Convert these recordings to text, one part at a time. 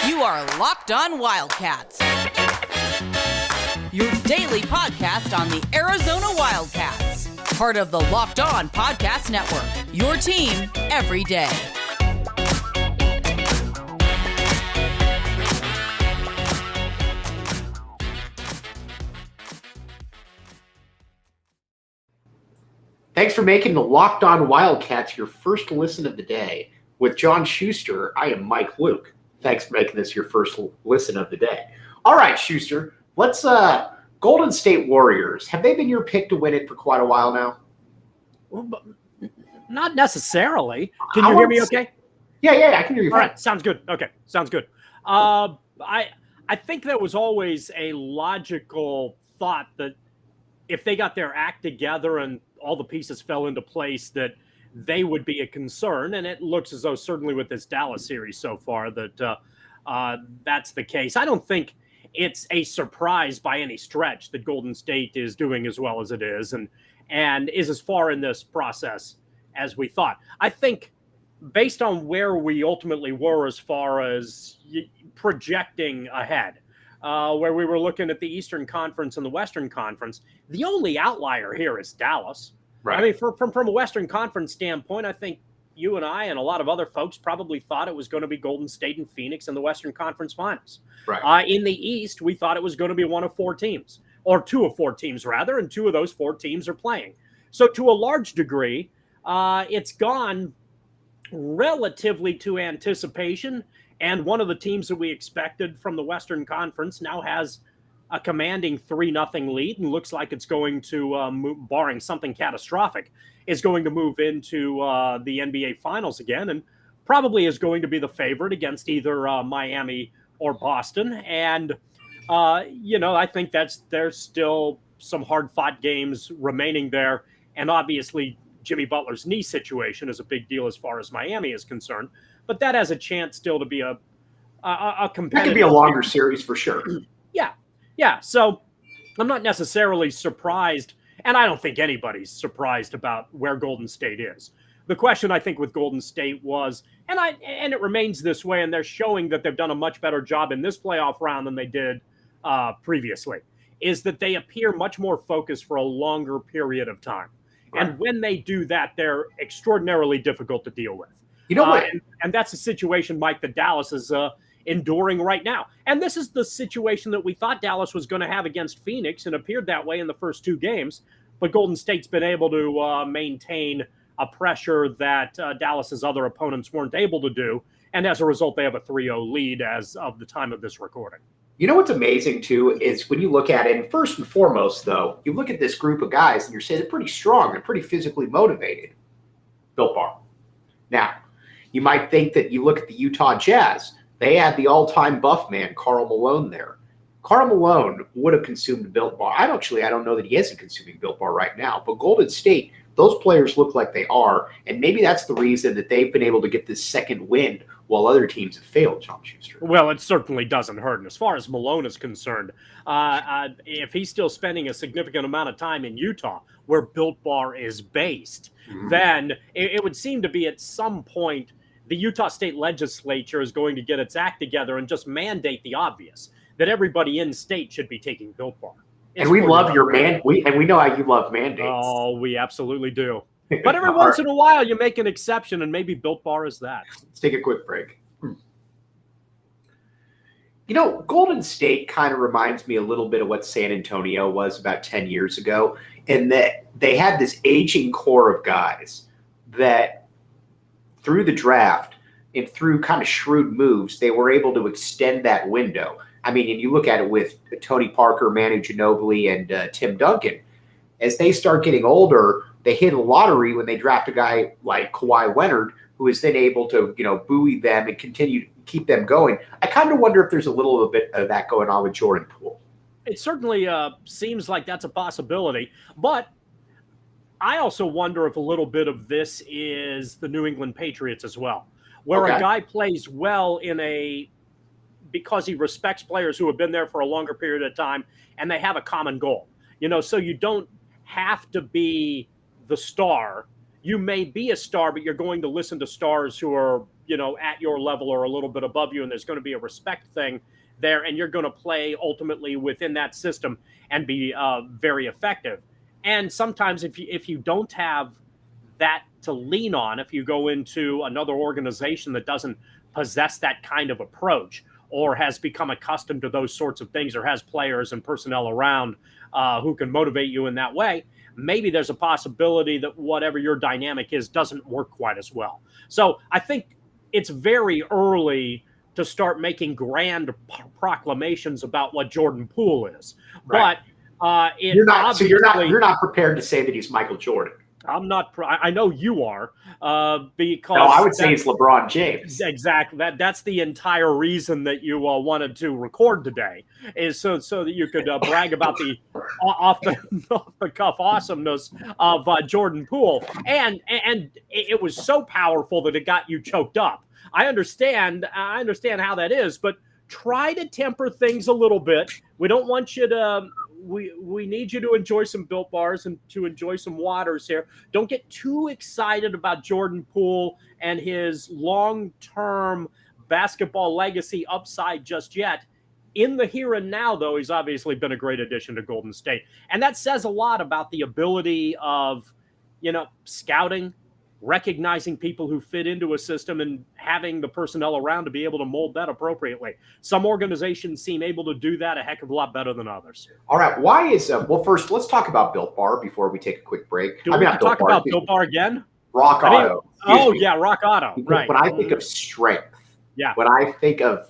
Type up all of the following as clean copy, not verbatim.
You are Locked On Wildcats, your daily podcast on the Arizona Wildcats, part of the Locked On Podcast Network, your team every day. Thanks for making the Locked On Wildcats your first listen of the day. With John Schuster, I am Mike Luke. Thanks for making this your first listen of the day. All right, Schuster, let's Golden State Warriors. Have they been your pick to win it for quite a while now? Well, not necessarily. Can you hear me okay? Yeah, I can hear you. All right, sounds good. Okay, sounds good. I think there was always a logical thought that if they got their act together and all the pieces fell into place, that they would be a concern. And it looks as though, certainly with this Dallas series so far, that that's the case. I don't think it's a surprise by any stretch that Golden State is doing as well as it is and is as far in this process as we thought. I think based on where we ultimately were as far as projecting ahead, where we were looking at the Eastern Conference and the Western Conference, the only outlier here is Dallas. Right. I mean, from a Western Conference standpoint, I think you and I and a lot of other folks probably thought it was going to be Golden State and Phoenix in the Western Conference Finals. Right. In the East, we thought it was going to be one of four teams, or two of four teams, rather, and two of those four teams are playing. So to a large degree, it's gone relatively to anticipation, and one of the teams that we expected from the Western Conference now has a commanding 3-0 lead and looks like it's going to, barring something catastrophic, is going to move into the NBA Finals again and probably is going to be the favorite against either Miami or Boston. And, I think there's still some hard-fought games remaining there. And obviously, Jimmy Butler's knee situation is a big deal as far as Miami is concerned. But that has a chance still to be a competitive. That could be a longer series for sure. Yeah. So I'm not necessarily surprised, and I don't think anybody's surprised about where Golden State is. The question, I think, with Golden State was, and it remains this way, and they're showing that they've done a much better job in this playoff round than they did previously, is that they appear much more focused for a longer period of time. Right. And when they do that, they're extraordinarily difficult to deal with. You know what? And that's a situation, Mike, that Dallas is enduring right now. And this is the situation that we thought Dallas was going to have against Phoenix, and appeared that way in the first two games. But Golden State's been able to maintain a pressure that Dallas's other opponents weren't able to do. And as a result, they have a 3-0 lead as of the time of this recording. You know what's amazing, too, is when you look at it, and first and foremost, though, you look at this group of guys and you're saying they're pretty strong, they're pretty physically motivated. Built Bar. Now, you might think that you look at the Utah Jazz. They had the all-time buff man, Karl Malone, there. Karl Malone would have consumed Built Bar. I don't know that he isn't consuming Built Bar right now. But Golden State, those players look like they are. And maybe that's the reason that they've been able to get this second wind while other teams have failed, John Schuster. Well, it certainly doesn't hurt. And as far as Malone is concerned, if he's still spending a significant amount of time in Utah, where Built Bar is based, then it would seem to be at some point the Utah State legislature is going to get its act together and just mandate the obvious, that everybody in state should be taking Built Bar. And we love your we know how you love mandates. Oh, we absolutely do. But every once in a while, you make an exception, and maybe Built Bar is that. Let's take a quick break. Golden State kind of reminds me a little bit of what San Antonio was about 10 years ago, in that they had this aging core of guys that through the draft and through kind of shrewd moves, they were able to extend that window. I mean, and you look at it with Tony Parker, Manu Ginobili, and Tim Duncan. As they start getting older, they hit a lottery when they draft a guy like Kawhi Leonard, who is then able to, buoy them and continue to keep them going. I kind of wonder if there's a little bit of that going on with Jordan Poole. It certainly seems like that's a possibility, but I also wonder if a little bit of this is the New England Patriots as well, where a guy plays well because he respects players who have been there for a longer period of time and they have a common goal. So you don't have to be the star. You may be a star, but you're going to listen to stars who are at your level or a little bit above you, and there's going to be a respect thing there, and you're going to play ultimately within that system and be very effective. And sometimes if you don't have that to lean on, if you go into another organization that doesn't possess that kind of approach or has become accustomed to those sorts of things or has players and personnel around who can motivate you in that way, maybe there's a possibility that whatever your dynamic is doesn't work quite as well. So I think it's very early to start making grand proclamations about what Jordan Poole is. Right. But you're not prepared to say that he's Michael Jordan. I'm not. I know you are, because no, I would say it's LeBron James. Exactly. That's the entire reason that you wanted to record today, is so that you could brag about the off the cuff awesomeness of Jordan Poole, and it was so powerful that it got you choked up. I understand how that is, but try to temper things a little bit. We don't want you to. We need you to enjoy some Built Bars and to enjoy some waters here. Don't get too excited about Jordan Poole and his long-term basketball legacy upside just yet. In the here and now, though, he's obviously been a great addition to Golden State. And that says a lot about the ability of, scouting, recognizing people who fit into a system and having the personnel around to be able to mold that appropriately. Some organizations seem able to do that a heck of a lot better than others. All right. Why is first, let's talk about Built Bar before we take a quick break. Do we talk about Built Bar again? Rock Auto. Yeah, Rock Auto. Because right. When I think of strength, when I think of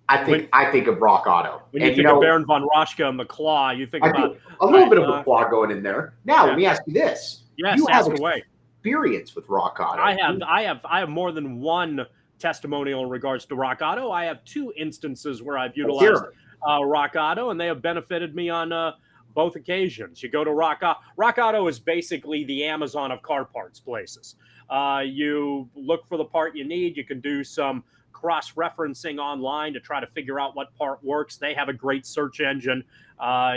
I think of Rock Auto. When you think of Baron von Raschke and the claw, you think about a little bit of a claw going in there. Now, let me ask you this. Yes, you have ask away. Experience with Rock Auto. I have more than one testimonial in regards to Rock Auto. I have two instances where I've utilized Rock Auto, and they have benefited me on both occasions. You go to Rock Auto. Rock Auto is basically the Amazon of car parts places. You look for the part you need. You can do some cross-referencing online to try to figure out what part works. They have a great search engine.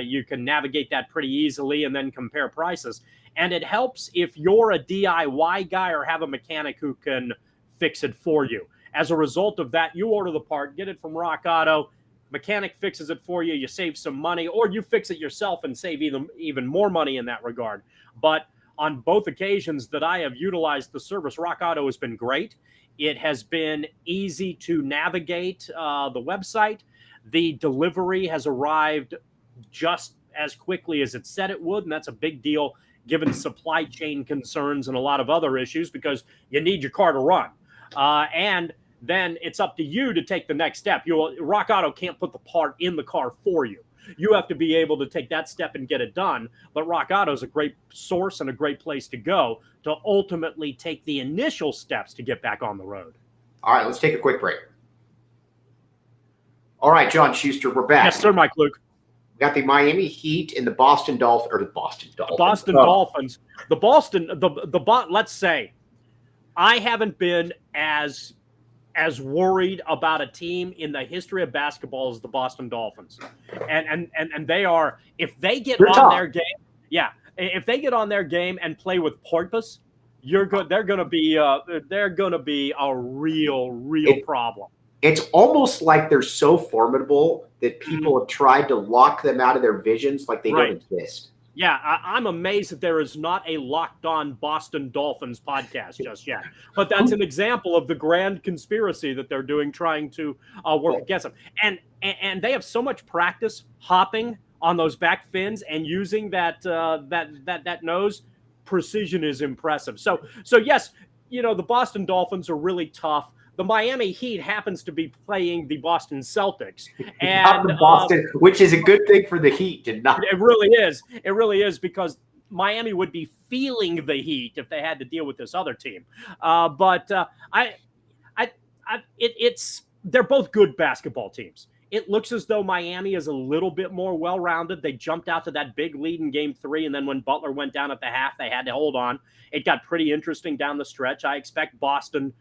You can navigate that pretty easily and then compare prices. And it helps if you're a DIY guy or have a mechanic who can fix it for you. As a result of that, you order the part, get it from Rock Auto, mechanic fixes it for you, you save some money, or you fix it yourself and save even more money in that regard. But on both occasions that I have utilized the service, Rock Auto has been great. It has been easy to navigate the website. The delivery has arrived just as quickly as it said it would, and that's a big deal given supply chain concerns and a lot of other issues, because you need your car to run. And then it's up to you to take the next step. Rock Auto can't put the part in the car for you. You have to be able to take that step and get it done. But Rock Auto is a great source and a great place to go to ultimately take the initial steps to get back on the road. All right, let's take a quick break. All right, John Schuster, we're back. Yes, sir, Mike Luke. We got the Miami Heat and the Boston Dolphins. Let's say, I haven't been as worried about a team in the history of basketball as the Boston Dolphins, and they are, if they get on their game, if they get on their game and play with purpose, they're going to be a real problem. It's almost like they're so formidable that people have tried to lock them out of their visions, like they don't exist. Yeah, I'm amazed that there is not a Locked On Boston Dolphins podcast just yet. But that's an example of the grand conspiracy that they're doing, trying to work against them. And they have so much practice hopping on those back fins and using that nose. Precision is impressive. So yes, the Boston Dolphins are really tough. The Miami Heat happens to be playing the Boston Celtics, and not the Boston, which is a good thing for the Heat. It really is. It really is, because Miami would be feeling the heat if they had to deal with this other team. They're both good basketball teams. It looks as though Miami is a little bit more well-rounded. They jumped out to that big lead in Game 3, and then when Butler went down at the half, they had to hold on. It got pretty interesting down the stretch. I expect Boston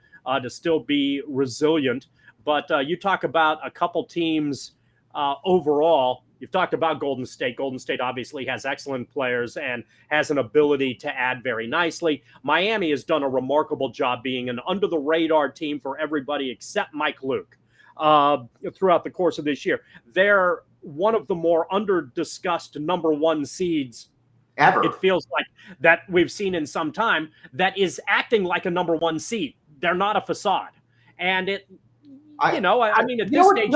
to still be resilient. But you talk about a couple teams overall, You've talked about Golden State. Golden State obviously has excellent players and has an ability to add very nicely. Miami has done a remarkable job being an under-the-radar team for everybody except Mike Luke throughout the course of this year. They're one of the more under-discussed number one seeds ever. It feels like that we've seen in some time that is acting like a number one seed. They're not a facade. And I mean, at this stage,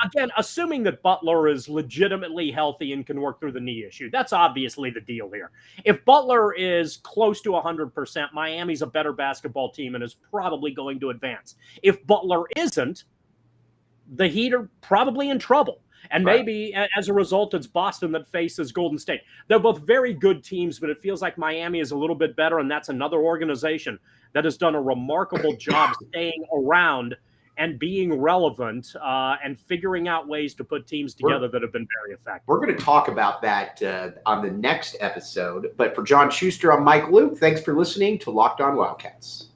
again, assuming that Butler is legitimately healthy and can work through the knee issue, that's obviously the deal here. If Butler is close to 100%, Miami's a better basketball team and is probably going to advance. If Butler isn't, the Heat are probably in trouble. And maybe as a result, it's Boston that faces Golden State. They're both very good teams, but it feels like Miami is a little bit better, and that's another organization that has done a remarkable job staying around and being relevant and figuring out ways to put teams together that have been very effective. We're going to talk about that on the next episode. But for John Schuster, I'm Mike Luke. Thanks for listening to Locked On Wildcats.